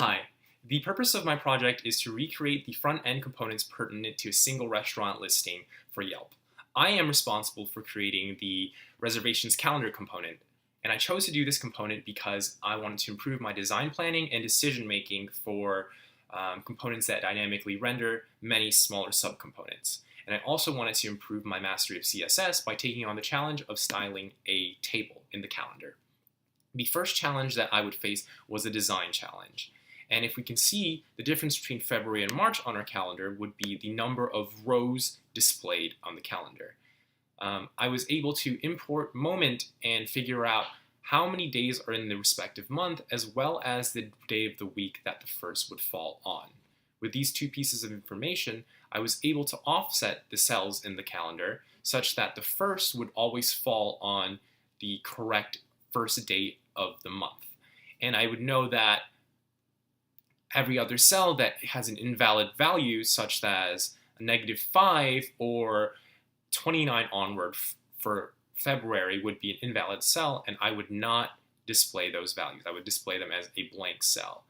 Hi. The purpose of my project is to recreate the front-end components pertinent to a single restaurant listing for Yelp. I am responsible for creating the reservations calendar component, and I chose to do this component because I wanted to improve my design planning and decision-making for components that dynamically render many smaller subcomponents. And I also wanted to improve my mastery of CSS by taking on the challenge of styling a table in the calendar. The first challenge that I would face was a design challenge. And if we can see, the difference between February and March on our calendar would be the number of rows displayed on the calendar. I was able to import moment and figure out how many days are in the respective month, as well as the day of the week that the first would fall on. With these two pieces of information, I was able to offset the cells in the calendar such that the first would always fall on the correct first date of the month. And I would know that every other cell that has an invalid value, such as a -5 or 29 onward for February, would be an invalid cell, and I would not display those values. I would display them as a blank cell.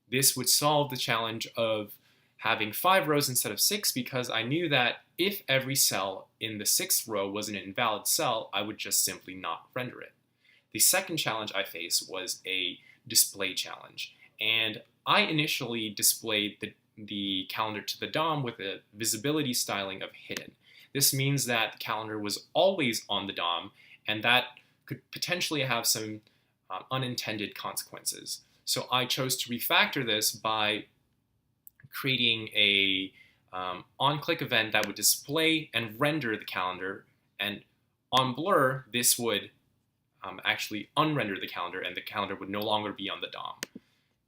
This would solve the challenge of having 5 rows instead of 6, because I knew that if every cell in the 6th row was an invalid cell, I would just simply not render it. The second challenge I faced was a display challenge, and I initially displayed the calendar to the DOM with a visibility styling of hidden. This means that the calendar was always on the DOM, and that could potentially have some unintended consequences. So I chose to refactor this by creating a on-click event that would display and render the calendar, and on blur, this would actually unrender the calendar, and the calendar would no longer be on the DOM.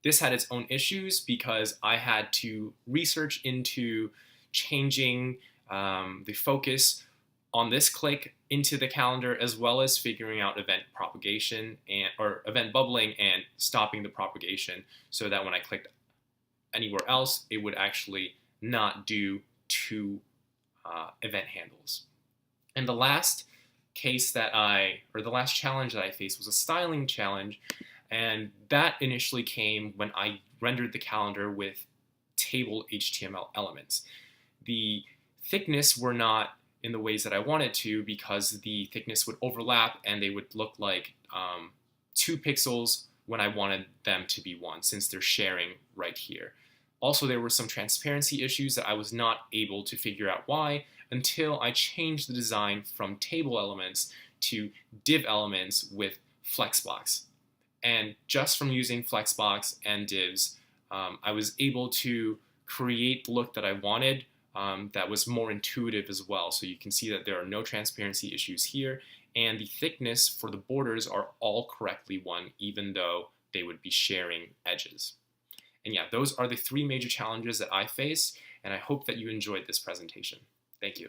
This had its own issues because I had to research into changing the focus on this click into the calendar, as well as figuring out event propagation or event bubbling and stopping the propagation, so that when I clicked anywhere else, it would actually not do two event handles. And the last challenge that I faced was a styling challenge, and that initially came when I rendered the calendar with table HTML elements. The thickness were not in the ways that I wanted to, because the thickness would overlap and they would look like 2 pixels when I wanted them to be 1, since they're sharing right here. Also, there were some transparency issues that I was not able to figure out why until I changed the design from table elements to div elements with flexbox. And just from using flexbox and divs, I was able to create the look that I wanted that was more intuitive as well. So you can see that there are no transparency issues here, and the thickness for the borders are all correctly 1, even though they would be sharing edges. And yeah, those are the 3 major challenges that I face, and I hope that you enjoyed this presentation. Thank you.